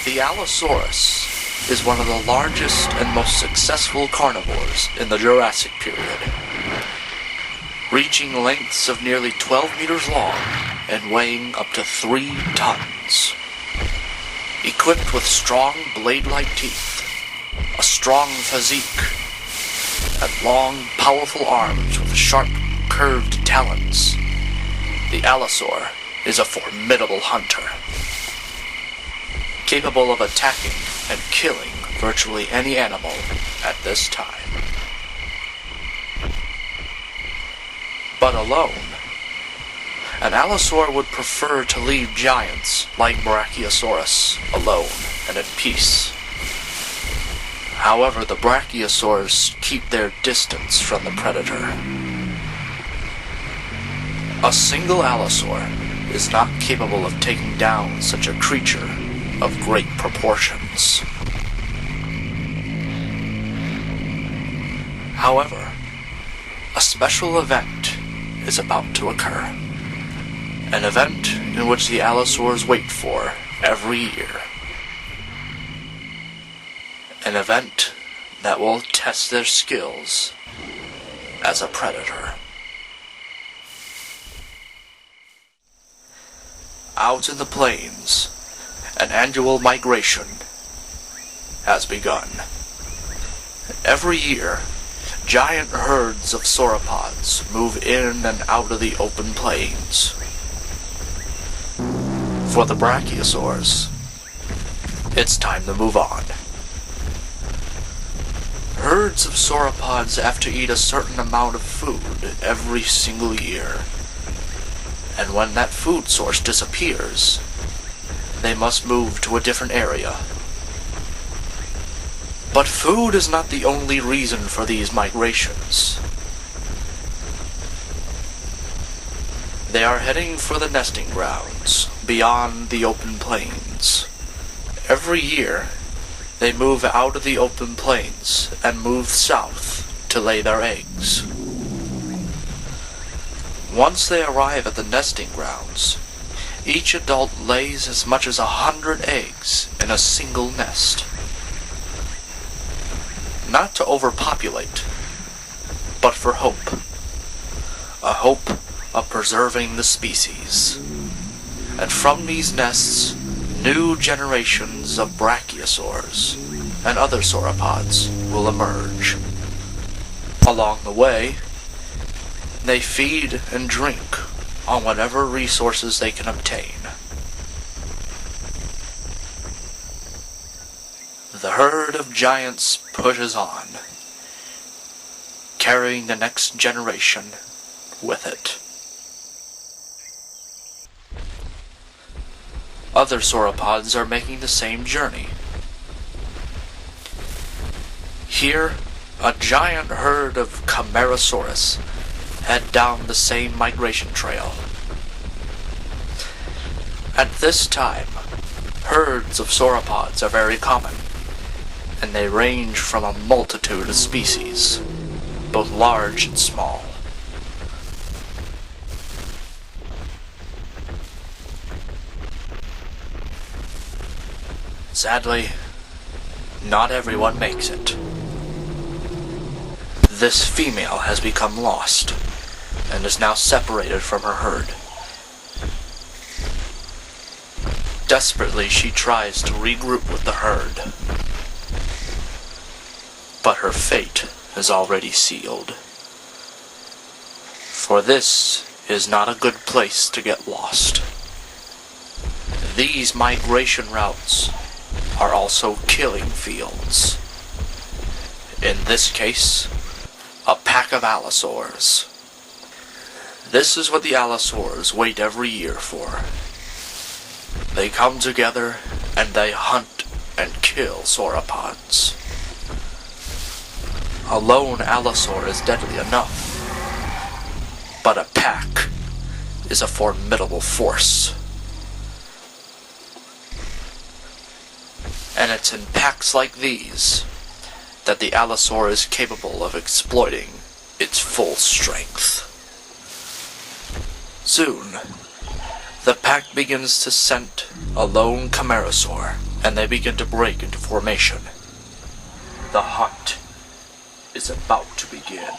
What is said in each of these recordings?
The Allosaurus is one of the largest and most successful carnivores in the Jurassic period, reaching lengths of nearly 12 meters long and weighing up to 3 tons. Equipped with strong blade-like teeth, a strong physique, and long, powerful arms with sharp, curved talons, the Allosaur is a formidable hunter, capable of attacking and killing virtually any animal at this time. But alone, an Allosaur would prefer to leave giants like Brachiosaurus alone and at peace. However, the Brachiosaurs keep their distance from the predator. A single Allosaur is not capable of taking down such a creature of great proportions. However, a special event is about to occur. An event in which the Allosaurs wait for every year. An event that will test their skills as a predator. Out in the plains, an annual migration has begun. Every year, giant herds of sauropods move in and out of the open plains. For the Brachiosaurs, it's time to move on. Herds of sauropods have to eat a certain amount of food every single year. And when that food source disappears, they must move to a different area. But food is not the only reason for these migrations. They are heading for the nesting grounds beyond the open plains. Every year, they move out of the open plains and move south to lay their eggs. Once they arrive at the nesting grounds, each adult lays as much as 100 eggs in a single nest. Not to overpopulate, but for hope. A hope of preserving the species. And from these nests, new generations of Brachiosaurs and other sauropods will emerge. Along the way, they feed and drink on whatever resources they can obtain. The herd of giants pushes on, carrying the next generation with it. Other sauropods are making the same journey. Here, a giant herd of Camarasaurus head down the same migration trail. At this time, herds of sauropods are very common, and they range from a multitude of species, both large and small. Sadly, not everyone makes it. This female has become lost, and is now separated from her herd. Desperately, she tries to regroup with the herd, but her fate is already sealed. For this is not a good place to get lost. These migration routes are also killing fields. In this case, a pack of Allosaurs. This is what the Allosaurs wait every year for. They come together and they hunt and kill sauropods. A lone Allosaur is deadly enough, but a pack is a formidable force. And it's in packs like these that the Allosaur is capable of exploiting its full strength. Soon, the pack begins to scent a lone Camarasaur. and they begin to break into formation. The hunt is about to begin.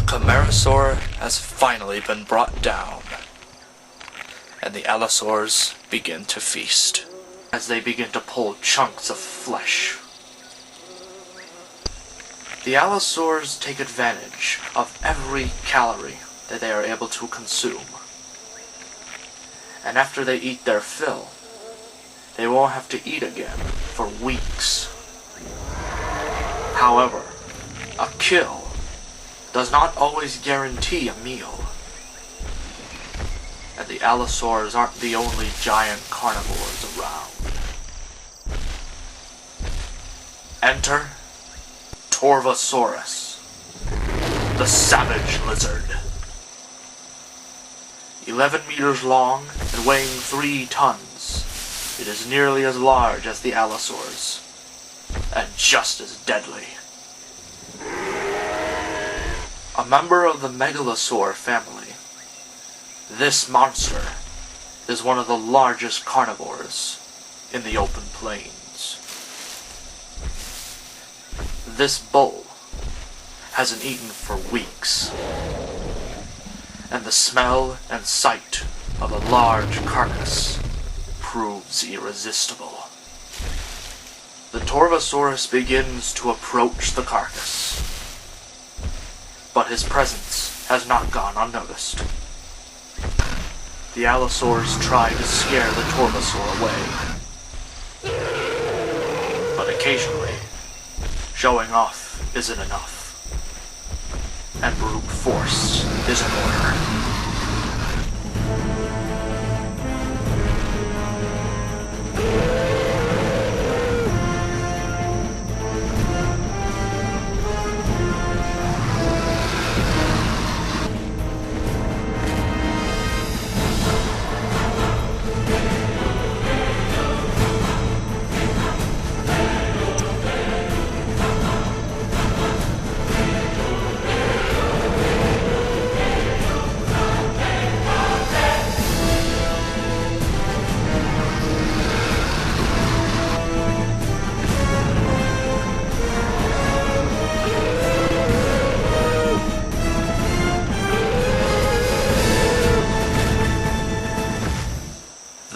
Camarasaurus has finally been brought down, and the Allosaurus begin to feast, as they begin to pull chunks of flesh. The Allosaurus take advantage of every calorie that they are able to consume, and after they eat their fill, they won't have to eat again for weeks. However, a kill does not always guarantee a meal, and the Allosaurs aren't the only giant carnivores around. Enter Torvosaurus, the savage lizard. 11 meters long and weighing 3 tons, it is nearly as large as the Allosaurs, and just as deadly. A member of the Megalosaur family, this monster is one of the largest carnivores in the open plains. This bull hasn't eaten for weeks, and the smell and sight of a large carcass proves irresistible. The Torvosaurus begins to approach the carcass, but his presence has not gone unnoticed. The Allosaurs try to scare the Torvosaur away, but occasionally, showing off isn't enough, and brute force is in order.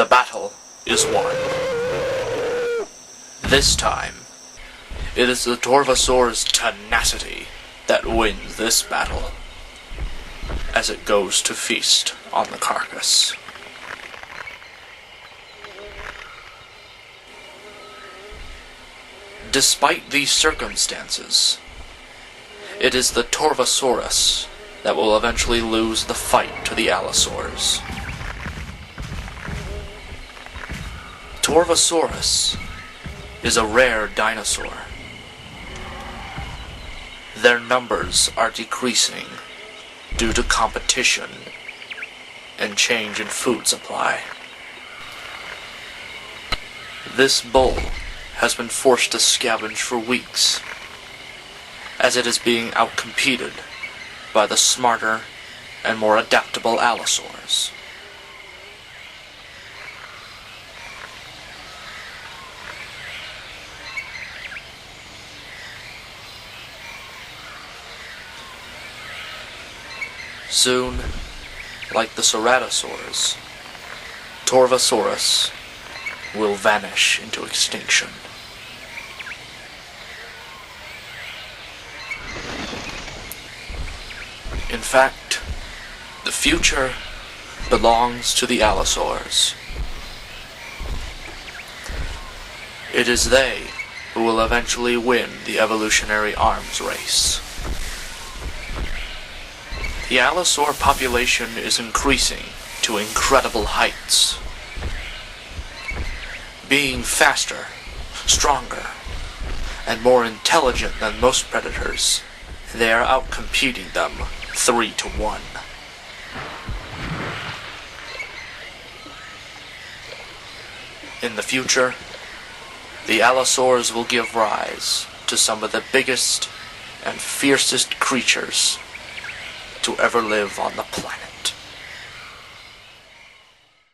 battle is won. This time, it is the Torvosaurus' tenacity that wins this battle, as it goes to feast on the carcass. Despite these circumstances, it is the Torvosaurus that will eventually lose the fight to the Allosaurus. Torvosaurus is a rare dinosaur. Their numbers are decreasing due to competition and change in food supply. This bull has been forced to scavenge for weeks, as it is being outcompeted by the smarter and more adaptable Allosaurs. Soon, like the Ceratosaurs, Torvosaurus will vanish into extinction. In fact, the future belongs to the Allosaurs. It is they who will eventually win the evolutionary arms race. The Allosaur population is increasing to incredible heights. Being faster, stronger, and more intelligent than most predators, they are outcompeting them 3-1. In the future, the Allosaurs will give rise to some of the biggest and fiercest creatures to ever live on the planet.